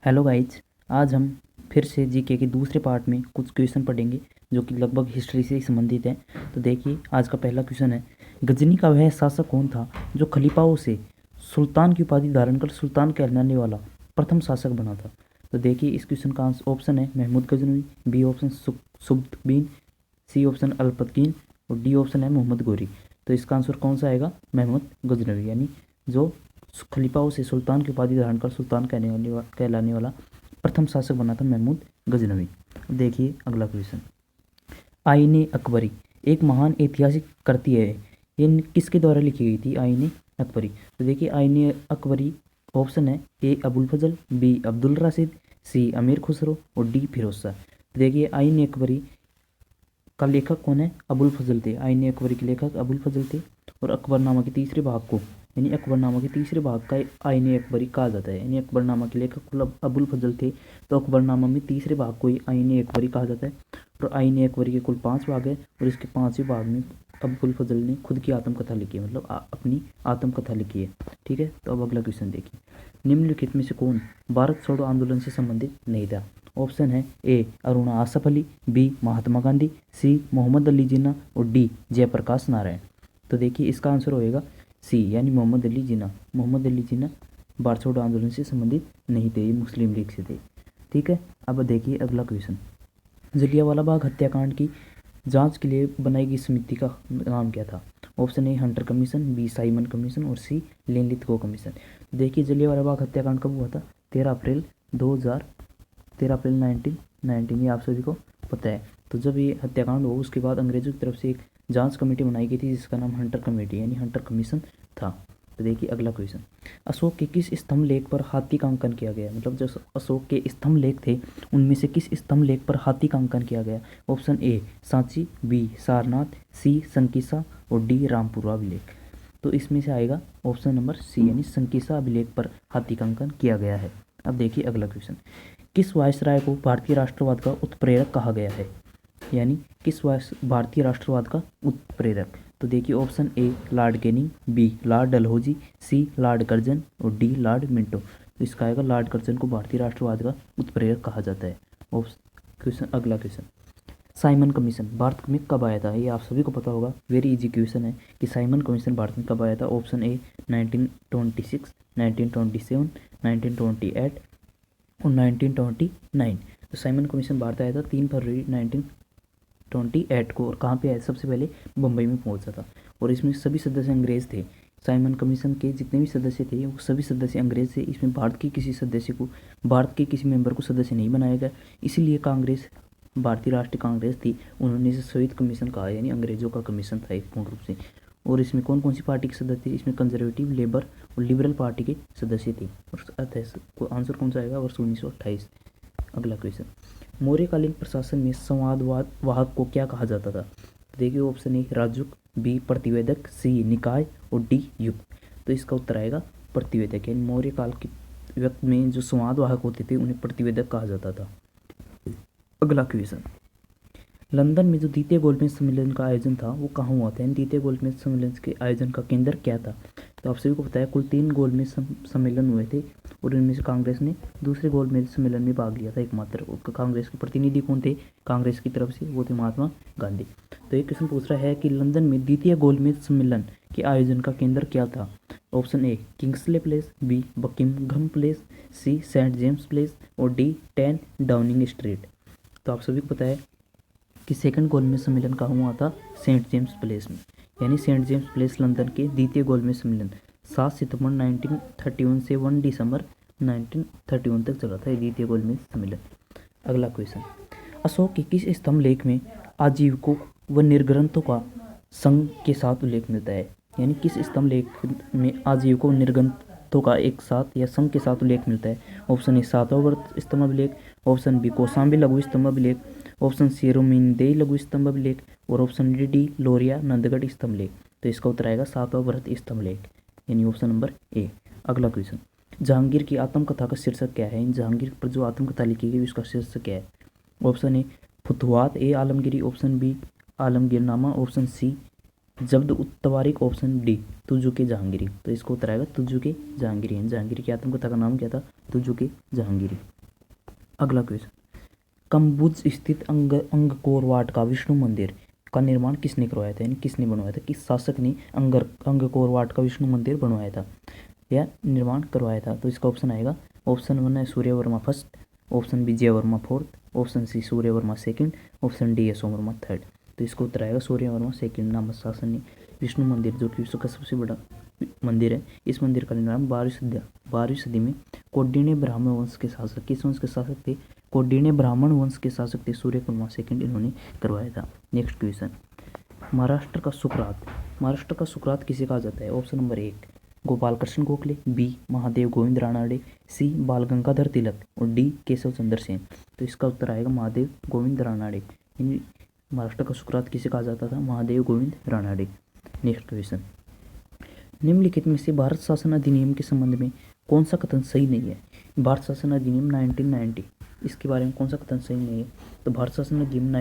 Hello guys, आज हम फिर से जीके के दूसरे पार्ट में कुछ क्वेश्चन पढ़ेंगे जो कि लगभग हिस्ट्री से ही संबंधित हैं। तो देखिए, आज का पहला क्वेश्चन है, गजनी का वह शासक कौन था जो खलीफाओं से सुल्तान की उपाधि धारण कर सुल्तान कहलाने वाला प्रथम शासक बना था। तो देखिए, इस क्वेश्चन का ऑप्शन है Mahmud Ghaznavi, B option Subuktigin, C option Alptigin और डी ऑप्शन है मोहम्मद गोरी। तो इसका आंसर कौन सा आएगा? महमूद गजनवी, यानी जो खलीफाओं से सुल्तान की उपाधि धारण कर सुल्तान कहलाने वाला प्रथम शासक बना था महमूद गजनवी। देखिए अगला क्वेश्चन, आईने अकबरी एक महान ऐतिहासिक कृति है, ये किसके द्वारा लिखी गई थी? आईने अकबरी। तो देखिए, आईने अकबरी ऑप्शन है ए अबुल फजल, बी अब्दुल राशिद, सी अमीर खुसरो और डी फिरोज शाह। तो देखिए, आईने अकबरी का लेखक कौन है? अबुल फजल थे। आईने अकबरी के लेखक अबुल फजल थे और अकबरनामा के तीसरे भाग को, यानी अकबरनामा के तीसरे भाग का आईने अकबरी कहा जाता है। यानी अकबरनामा के लेखक अबुल फजल थे, तो अकबरनामा में तीसरे भाग को ही आईने अकबरी कहा जाता है। और आईने अकबरी के कुल 5 भाग है और इसके 5वें भाग में अबुल फजल ने खुद की आत्मकथा लिखी है, मतलब अपनी आत्मकथा लिखी है। ठीक है, तो अब अगला क्वेश्चन देखिए, निम्नलिखित में से कौन भारत छोड़ो आंदोलन से संबंधित नहीं था? ऑप्शन है ए अरुणा आसफ अली, बी महात्मा गांधी, सी मोहम्मद अली जिन्ना और डी जयप्रकाश नारायण। तो देखिए, इसका आंसर होएगा सी, यानी मोहम्मद अली जिन्ना। मोहम्मद अली जिन्ना भारत छोड़ो आंदोलन से संबंधित नहीं थे, ये मुस्लिम लीग से थे। ठीक है, अब देखिए अगला क्वेश्चन, जलियांवाला बाग हत्याकांड की जांच के लिए बनाई गई समिति का नाम क्या था? Option A Hunter Commission, B Simon Commission और सी लेनलिथगो कमीशन। देखिए, जलियांवाला बाग हत्याकांड कब हुआ था? 13 अप्रैल 1919, ये आप सभी को पता है। तो जब ये हत्याकांड हुआ उसके बाद अंग्रेजों की तरफ से एक जांच कमेटी बनाई गई थी जिसका नाम हंटर कमेटी यानी हंटर कमीशन था। तो देखिए अगला क्वेश्चन, अशोक के किस स्तंभ लेख पर हाथी का अंकन किया गया? मतलब जो अशोक के स्तंभ लेख थे उनमें से किस स्तंभ लेख पर हाथी का अंकन किया गया? Option A Sanchi, B Sarnath, C Sankisa और डी रामपुरा अभिलेख। तो इसमें से आएगा ऑप्शन नंबर सी, यानी संकिसा अभिलेख पर हाथी का अंकन किया गया है। अब देखिए अगला क्वेश्चन, किस वायसराय को भारतीय राष्ट्रवाद का उत्प्रेरक कहा गया है? यानी किस भारतीय राष्ट्रवाद का उत्प्रेरक? तो देखिए, option A Lord Canning, B Lord Dalhousie, C Lord Curzon और डी लॉर्ड मिंटो। तो इसका आएगा लॉर्ड कर्जन को भारतीय राष्ट्रवाद का उत्प्रेरक कहा जाता है। क्वेश्चन अगला क्वेश्चन, साइमन कमीशन भारत में कब आया था? ये आप सभी को पता होगा, वेरी इजी क्वेश्चन है कि साइमन कमीशन भारत में कब आया था। ऑप्शन ए 1926, 1927, 1928 और 1929। तो साइमन कमीशन भारत आया था 3 फरवरी 1928 को। और कहाँ पे आया? सबसे पहले बम्बई में पहुंचा था और इसमें सभी सदस्य अंग्रेज थे। साइमन कमीशन के जितने भी सदस्य थे वो सभी सदस्य अंग्रेज थे। इसमें भारत के किसी सदस्य को, भारत के किसी मेंबर को सदस्य नहीं बनाया गया। इसीलिए कांग्रेस, भारतीय राष्ट्रीय कांग्रेस थी, उन्होंने इसे शहीद कमीशन कहा, यानी अंग्रेजों का कमीशन था एक पूर्ण रूप से। और इसमें कौन कौन सी पार्टी के सदस्य थे? इसमें कंजर्वेटिव, लेबर और लिबरल पार्टी के सदस्य थे। और आंसर कौन सा आएगा? वर्ष 1928। अगला क्वेश्चन, मौर्यकालीन प्रशासन में संवादवाद वाहक को क्या कहा जाता था? देखिए, ऑप्शन ए राजुक, बी प्रतिवेदक, सी निकाय और डी युक्त। तो इसका उत्तर आएगा प्रतिवेदक, यानी मौर्य काल के वक्त में जो संवाद वाहक होते थे उन्हें प्रतिवेदक कहा जाता था। अगला क्वेश्चन, लंदन में जो द्वितीय गोलमेज सम्मेलन का आयोजन था वो कहाँ हुआ था? यानी द्वितीय गोलमेज सम्मेलन के आयोजन का केंद्र क्या था? तो आप सभी को पता है कुल 3 गोलमेज सम्मेलन हुए थे और इनमें से कांग्रेस ने दूसरे गोलमेज सम्मेलन में भाग लिया था एकमात्र। कांग्रेस के प्रतिनिधि कौन थे कांग्रेस की तरफ से? वो थे महात्मा गांधी। तो एक क्वेश्चन पूछ रहा है कि लंदन में द्वितीय गोलमेज सम्मेलन के आयोजन का केंद्र क्या था? Option A Kingsley Place, B Buckingham Place, C Saint James Place और डी 10 डाउनिंग स्ट्रीट। तो आप सभी को पता है कि सेकंड गोलमेज सम्मेलन कहाँ हुआ था? सेंट जेम्स प्लेस में, यानी सेंट जेम्स प्लेस लंदन के द्वितीय गोलमेज सम्मेलन 7 सितंबर 1931 से 1 दिसंबर 1931 तक चला था ये द्वितीय गोलमेज सम्मेलन। अगला क्वेश्चन, अशोक के किस स्तंभ लेख में आजीविकों व निर्ग्रंथों का संघ के साथ उल्लेख मिलता है? यानी किस स्तंभ लेख में आजीविकों व निर्ग्रंथों का एक साथ या संघ के साथ उल्लेख मिलता है? ऑप्शन ए सातवां स्तंभ अभिलेख, ऑप्शन बी कौशाम्बी लघु स्तंभ अभिलेख, ऑप्शन सी रोमिनदेई लघु स्तंभ अभिलेख और ऑप्शन डी लोरिया नंदगढ़ स्तंभ लेख। तो इसका उत्तर आएगा सातवां वृहत स्तंभ लेख, यानी ऑप्शन नंबर ए। अगला क्वेश्चन, जहांगीर की आत्मकथा का शीर्षक क्या है? इन जहांगीर पर जो आत्मकथा लिखी गई उसका शीर्षक क्या है? ऑप्शन ए फुतुहात ए Alamgiri, option B Alamgirnama, option C Zubdat ut Tawarikh, option D Tuzuke Jahangiri. तो इसको उत्तर आएगा तुजुके जहांगीरी। जहांगीर की आत्मकथा का नाम क्या था? तुजुके जहांगीरी। अगला क्वेश्चन, कम्बुज स्थित अंगकोर वाट का विष्णु मंदिर का निर्माण किसने करवाया था, यानी किसने बनवाया था, किस शासक ने अंगकोर वाट का विष्णु मंदिर बनवाया था या निर्माण करवाया था। तो इसका ऑप्शन आएगा, ऑप्शन 1 है Suryavarma first, option B Jayavarma fourth, option C Suryavarma second, option D Yashovarma third. तो इसका उत्तर आएगा सूर्यवर्मा सेकंड नामक शासक ने विष्णु मंदिर, जो कि विश्व का सबसे बड़ा मंदिर है, इस मंदिर का निर्माण 12वीं सदी में कौंडिन्य ब्राह्मण वंश के शासक, किस वंश के शासक थे, कौंडिन्य ब्राह्मण वंश के शासक थे सूर्यवर्मा सेकंड, इन्होंने करवाया था। नेक्स्ट क्वेश्चन, महाराष्ट्र का सुकरात किसे कहा जाता है। Option number 1 Gopal Krishna Gokhale, B Mahadev Govind Ranade, C Bal Gangadhar तिलक और डी केशव चंद्र सेन। तो इसका उत्तर आएगा महादेव गोविंद रानाडे। महाराष्ट्र का सुकरात किसे कहा जाता था, महादेव गोविंद रानाडे। नेक्स्ट क्वेश्चन, निम्नलिखित में से भारत शासन अधिनियम के संबंध में कौन सा कथन सही नहीं है। भारत शासन अधिनियम 1990, इसके बारे में कौन सा कथन सही नहीं है। तो भारत शासन अधिनियम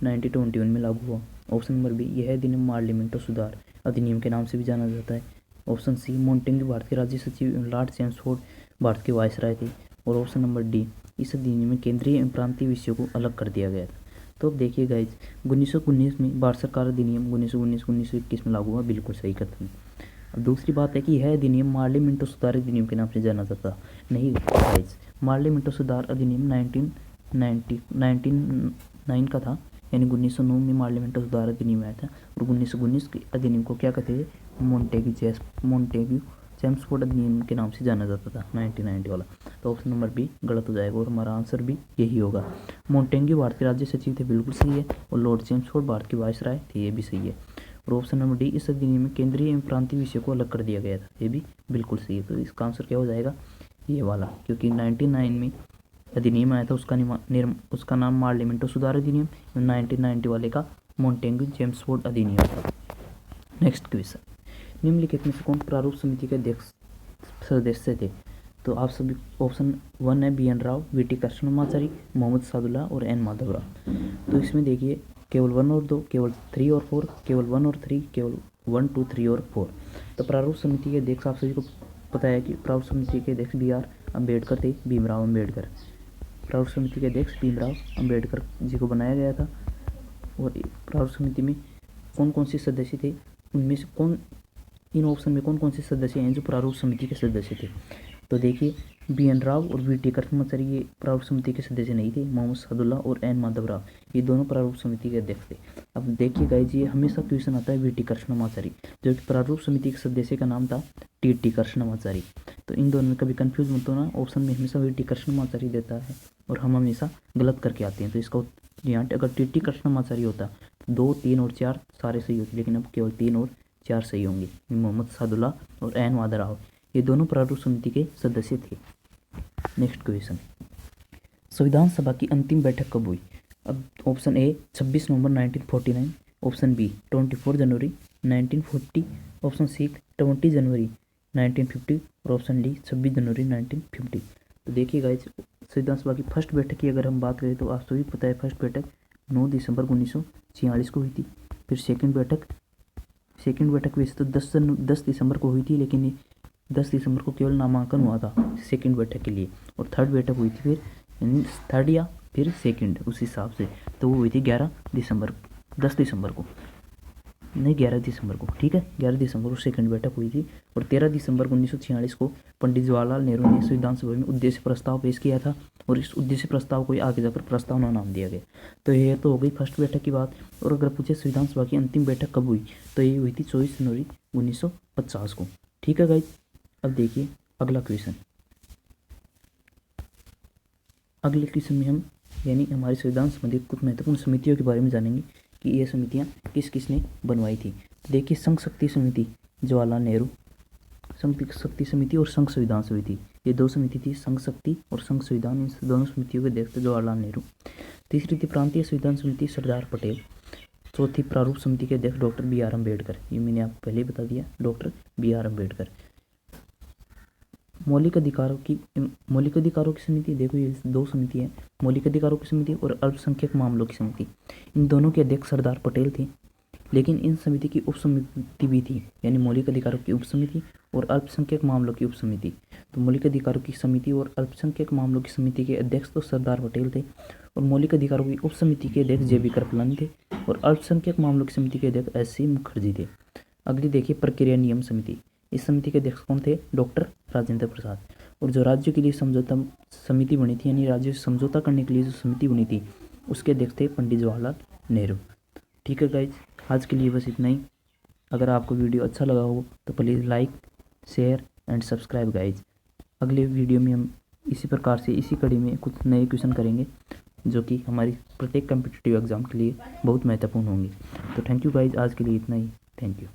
1921 में लागू हुआ। ऑप्शन नंबर बी, यह अधिनियम पार्लियामेंट सुधार अधिनियम के नाम से भी जाना जाता है। ऑप्शन सी, मोंटेग्यू भारत के राज्य सचिव लॉर्ड चैम्सफोर्ड भारत के वायसराय थे। और ऑप्शन नंबर डी, इस अधिनियम में केंद्रीय एवं प्रांतीय विषयों को अलग कर दिया गया था। तो अब देखिए गाइज, 1919 में भारत सरकार अधिनियम 1919-1921 में लागू हुआ, बिल्कुल सही कथन। अब दूसरी बात है कि यह अधिनियम पार्लियामेंट सुधार अधिनियम के नाम से जाना जाता नहीं गाइज, पार्लियामेंट सुधार अधिनियम 1909 का था, यानी 1909 में पार्लियामेंट सुधार अधिनियम आया था। और 1919 के अधिनियम को क्या कहते थे, मोंटेग्यू चैम्सफोर्ड अधिनियम के नाम से जाना जाता था 1990 वाला। तो ऑप्शन नंबर बी गलत हो जाएगा और हमारा आंसर भी यही होगा। मोंटेग्यू भारत के राज्य सचिव थे, बिल्कुल सही है। और लॉर्ड चैम्सफोर्ड भारत के वायसराय थे, ये भी सही है। और ऑप्शन नंबर डी, इस अधिनियम में केंद्रीय एवं प्रांतीय विषय को अलग कर दिया गया था, ये भी बिल्कुल सही है। तो इसका आंसर क्या हो जाएगा, ये वाला, क्योंकि 1909 में अधिनियम आया था, उसका नाम पार्लियामेंट सुधार अधिनियम, 1990 वाले का मोंटेग्यू चैम्सफोर्ड अधिनियम था। नेक्स्ट क्वेश्चन, निम्नलिखित में से कौन प्रारूप समिति के अध्यक्ष सदस्य थे। तो आप सभी, ऑप्शन 1 है B N Rao, V T Krishnamachari, Mohammad Saadulla और एन माधवराव। तो इसमें देखिए केवल 1 और 2, केवल 3 और 4, केवल 1 और 3, केवल 1, 2, 3 और 4। तो प्रारूप समिति के अध्यक्ष आप सभी को पता है कि प्रारूप समिति के अध्यक्ष बी आर अम्बेडकर थे, भीमराव अम्बेडकर। प्रारूप समिति के अध्यक्ष भीमराव अम्बेडकर जी को बनाया गया था। और प्रारूप समिति में कौन कौन से सदस्य थे, उनमें से इन ऑप्शन में कौन कौन से सदस्य हैं जो प्रारूप समिति के सदस्य थे। तो देखिए बी एन राव और वी टी कृष्णमाचारी ये प्रारूप समिति के सदस्य नहीं थे, मोहम्मद सादुल्ला और एन माधवराव ये दोनों प्रारूप समिति के अध्यक्ष थे। अब देखिए गाइस, ये हमेशा क्वेश्चन आता है वी टी कृष्णमाचारी, जो कि प्रारूप समिति के सदस्य का नाम था टी टी कृष्णमाचारी। तो इन दोनों में कभी कंफ्यूज मत होना, ऑप्शन में हमेशा वी टी कृष्णमाचारी देता है और हम हमेशा गलत करके आते हैं। तो इसका यहाँ अगर टी टी कृष्णमाचारी होता तो 2, 3 और 4 सारे सही होते, लेकिन अब केवल 3 और 4 सही होंगे। मोहम्मद सादुल्ला और एन माधवराव ये दोनों प्रारूप समिति के सदस्य थे। नेक्स्ट क्वेश्चन, संविधान सभा की अंतिम बैठक कब हुई। अब ऑप्शन ए 26 नवंबर 1949, ऑप्शन बी 24 जनवरी 1940, ऑप्शन सी 20 जनवरी 1950 और ऑप्शन डी 26 जनवरी 1950। तो देखिए गाइस, संविधान सभा की फर्स्ट बैठक की अगर हम बात करें तो आप सभी पता है फर्स्ट बैठक 9 दिसंबर 1946 को हुई थी। फिर सेकंड बैठक वैसे तो 10 दिसंबर को हुई थी, लेकिन 10 दिसंबर को केवल नामांकन हुआ था सेकंड बैठक के लिए। और थर्ड बैठक हुई थी फिर थर्ड या फिर सेकंड उस हिसाब से, तो वो हुई थी 11 दिसंबर को, ठीक है 11 दिसंबर को सेकंड बैठक हुई थी। और 13 दिसंबर 1946 को पंडित जवाहरलाल नेहरू ने संविधान सभा में उद्देश्य प्रस्ताव पेश किया था और इस उद्देश्य प्रस्ताव को आगे जाकर प्रस्तावना नाम दिया गया। तो ये तो हो गई फर्स्ट बैठक की बात। और अगर पूछे संविधान सभा की अंतिम बैठक कब हुई, तो ये हुई थी 24 जनवरी 1950 को, ठीक है गाइस। अब देखिए अगला क्वेश्चन, अगले क्वेश्चन में हम यानी हमारी संविधान संबंधित कुछ महत्वपूर्ण समितियों के बारे में जानेंगे कि ये समितियां किस किस ने बनवाई थी। तो देखिए संघ शक्ति समिति जवाहरलाल नेहरू, संघ शक्ति समिति और संघ संविधान समिति, ये 2 समिति थी, संघ शक्ति और संघ संविधान, इन दोनों समितियों के अध्यक्ष जवाहरलाल नेहरू। तीसरी थी प्रांतीय संविधान समिति सरदार पटेल। चौथी प्रारूप समिति के अध्यक्ष डॉक्टर बी आर अम्बेडकर, ये मैंने आपको पहले ही बता दिया, डॉक्टर बी आर अम्बेडकर। मौलिक अधिकारों की समिति, देखो ये 2 समिति है, मौलिक अधिकारों की समिति और अल्पसंख्यक मामलों की समिति। इन दोनों के अध्यक्ष सरदार पटेल थे। लेकिन इन समिति की उप समिति भी थी, यानी मौलिक अधिकारों की उप समिति और अल्पसंख्यक मामलों की उप समिति। तो मौलिक अधिकारों की समिति और अल्पसंख्यक मामलों की समिति के अध्यक्ष तो सरदार पटेल थे और मौलिक अधिकारों की उप समिति के अध्यक्ष JB कृपलानी थे और अल्पसंख्यक मामलों की समिति के अध्यक्ष SC मुखर्जी थे। अगली देखिए प्रक्रिया नियम समिति। इस समिति के अध्यक्ष कौन थे? डॉक्टर राजेंद्र प्रसाद। और जो राज्यों के लिए समझौता समिति बनी थी, यानी राज्यों से समझौता करने के लिए जो समिति बनी थी, उसके अध्यक्ष थे पंडित जवाहरलाल नेहरू। ठीक है गाइज, आज के लिए बस इतना ही। अगर आपको वीडियो अच्छा लगा हो तो please like, share and subscribe guys. अगले वीडियो में हम इसी प्रकार से इसी कड़ी में कुछ नए क्वेश्चन करेंगे जो कि हमारी प्रत्येक कॉम्पिटिटिव एग्जाम के लिए बहुत महत्वपूर्ण होंगे। तो थैंक यू गाइज, आज के लिए इतना ही। Thank you.